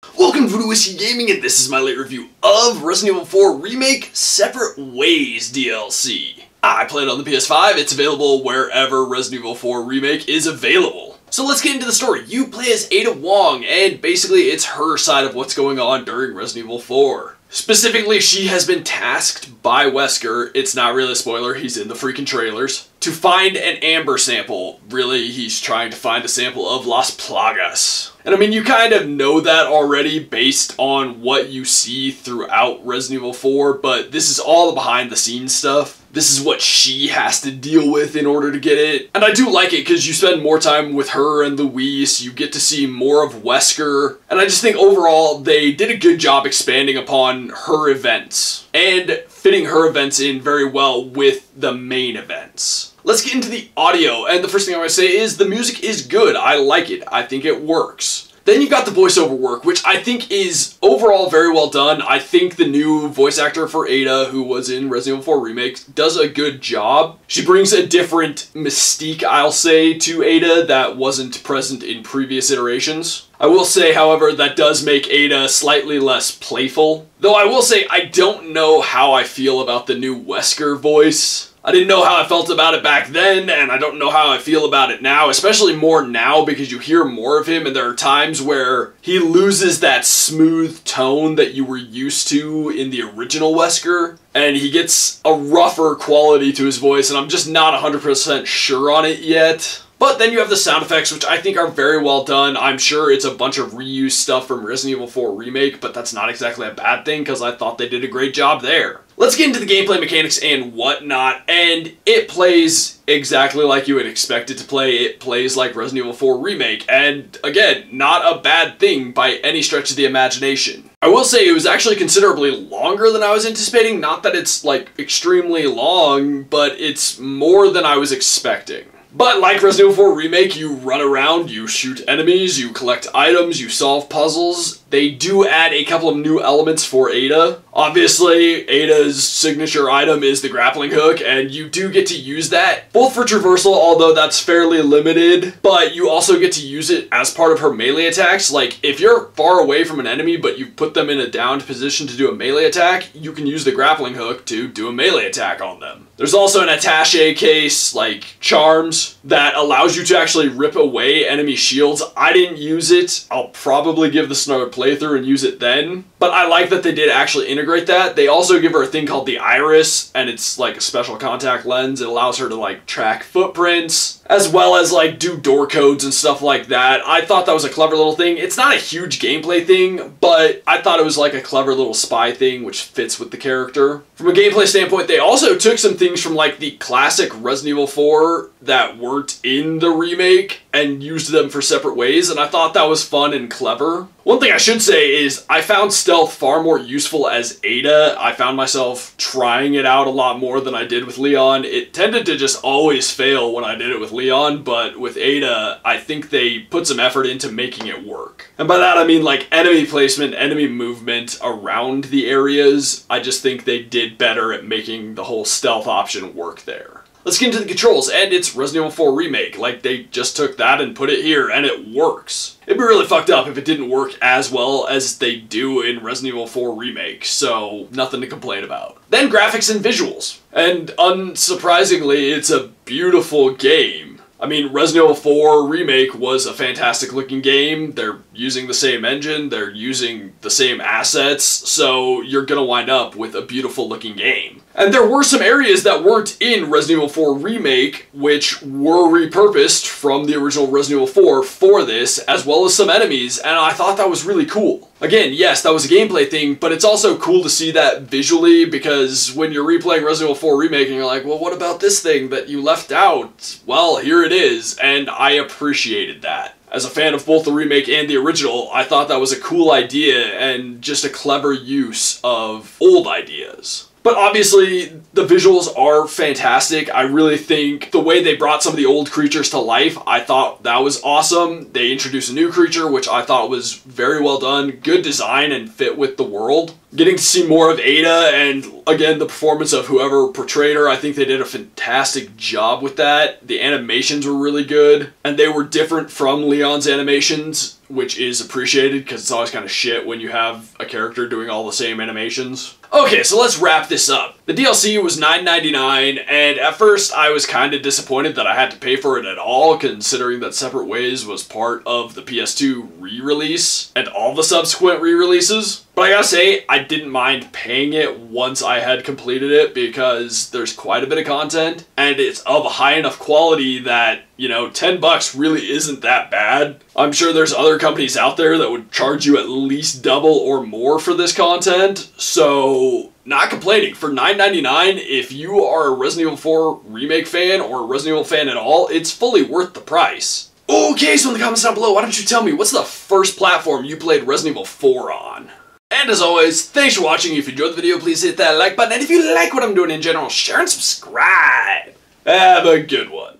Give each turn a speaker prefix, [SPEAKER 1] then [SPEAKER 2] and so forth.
[SPEAKER 1] Welcome to Voodoo Whiskey Gaming, and this is my late review of Resident Evil 4 Remake Separate Ways DLC. I play it on the PS5, it's available wherever Resident Evil 4 Remake is available. So let's get into the story. You play as Ada Wong, and basically it's her side of what's going on during Resident Evil 4. Specifically, she has been tasked by Wesker, it's not really a spoiler, he's in the freaking trailers, to find an amber sample. Really, he's trying to find a sample of Las Plagas. And I mean, you kind of know that already based on what you see throughout Resident Evil 4, but this is all the behind the scenes stuff. This is what she has to deal with in order to get it. And I do like it because you spend more time with her and Luis, you get to see more of Wesker, and I just think overall they did a good job expanding upon her events and fitting her events in very well with the main events. Let's get into the audio, and the first thing I want to say is the music is good. I like it. I think it works. Then you've got the voiceover work, which I think is overall very well done. I think the new voice actor for Ada, who was in Resident Evil 4 Remake, does a good job. She brings a different mystique, I'll say, to Ada that wasn't present in previous iterations. I will say, however, that does make Ada slightly less playful. Though I will say, I don't know how I feel about the new Wesker voice. I didn't know how I felt about it back then, and I don't know how I feel about it now, especially more now because you hear more of him, and there are times where he loses that smooth tone that you were used to in the original Wesker, and he gets a rougher quality to his voice, and I'm just not 100% sure on it yet. But then you have the sound effects, which I think are very well done. I'm sure it's a bunch of reused stuff from Resident Evil 4 Remake, but that's not exactly a bad thing because I thought they did a great job there. Let's get into the gameplay mechanics and whatnot, and it plays exactly like you would expect it to play. It plays like Resident Evil 4 Remake, and again, not a bad thing by any stretch of the imagination. I will say it was actually considerably longer than I was anticipating. Not that it's like extremely long, but it's more than I was expecting. But like Resident Evil 4 Remake, you run around, you shoot enemies, you collect items, you solve puzzles. They do add a couple of new elements for Ada. Obviously, Ada's signature item is the grappling hook, and you do get to use that, both for traversal, although that's fairly limited, but you also get to use it as part of her melee attacks. Like, if you're far away from an enemy, but you put them in a downed position to do a melee attack, you can use the grappling hook to do a melee attack on them. There's also an attaché case, like charms, that allows you to actually rip away enemy shields. I didn't use it. I'll probably give this another playthrough and use it then. But I like that they did actually integrate that. They also give her a thing called the Iris, and it's like a special contact lens. It allows her to like track footprints, as well as like do door codes and stuff like that. I thought that was a clever little thing. It's not a huge gameplay thing, but I thought it was like a clever little spy thing, which fits with the character. From a gameplay standpoint, they also took some things from like the classic Resident Evil 4 that weren't in the remake and used them for Separate Ways, and I thought that was fun and clever. One thing I should say is I found stealth far more useful as Ada. I found myself trying it out a lot more than I did with Leon. It tended to just always fail when I did it with Leon, but with Ada, I think they put some effort into making it work. And by that I mean like enemy placement, enemy movement around the areas. I just think they did better at making the whole stealth option work there. Let's get into the controls, and it's Resident Evil 4 Remake. Like, they just took that and put it here, and it works. It'd be really fucked up if it didn't work as well as they do in Resident Evil 4 Remake, so nothing to complain about. Then graphics and visuals. And unsurprisingly, it's a beautiful game. I mean, Resident Evil 4 Remake was a fantastic looking game. They're using the same engine, they're using the same assets, so you're gonna wind up with a beautiful looking game. And there were some areas that weren't in Resident Evil 4 Remake, which were repurposed from the original Resident Evil 4 for this, as well as some enemies, and I thought that was really cool. Again, yes, that was a gameplay thing, but it's also cool to see that visually, because when you're replaying Resident Evil 4 Remake and you're like, well, what about this thing that you left out? Well, here it is, and I appreciated that. As a fan of both the remake and the original, I thought that was a cool idea and just a clever use of old ideas. But obviously, the visuals are fantastic. I really think the way they brought some of the old creatures to life, I thought that was awesome. They introduced a new creature, which I thought was very well done. Good design and fit with the world. Getting to see more of Ada and, again, the performance of whoever portrayed her, I think they did a fantastic job with that. The animations were really good, and they were different from Leon's animations which is appreciated because it's always kind of shit when you have a character doing all the same animations. Okay, so let's wrap this up. The DLC was $9.99, and at first I was kind of disappointed that I had to pay for it at all, considering that Separate Ways was part of the PS2 re-release and all the subsequent re-releases. But I gotta say, I didn't mind paying it once I had completed it because there's quite a bit of content, and it's of a high enough quality that, you know, $10 really isn't that bad. I'm sure there's other companies out there that would charge you at least double or more for this content, so not complaining. For $9.99, if you are a Resident Evil 4 Remake fan or a Resident Evil fan at all, it's fully worth the price. Okay, so in the comments down below, why don't you tell me, what's the first platform you played Resident Evil 4 on? And as always, thanks for watching. If you enjoyed the video, please hit that like button. And if you like what I'm doing in general, share and subscribe. Have a good one.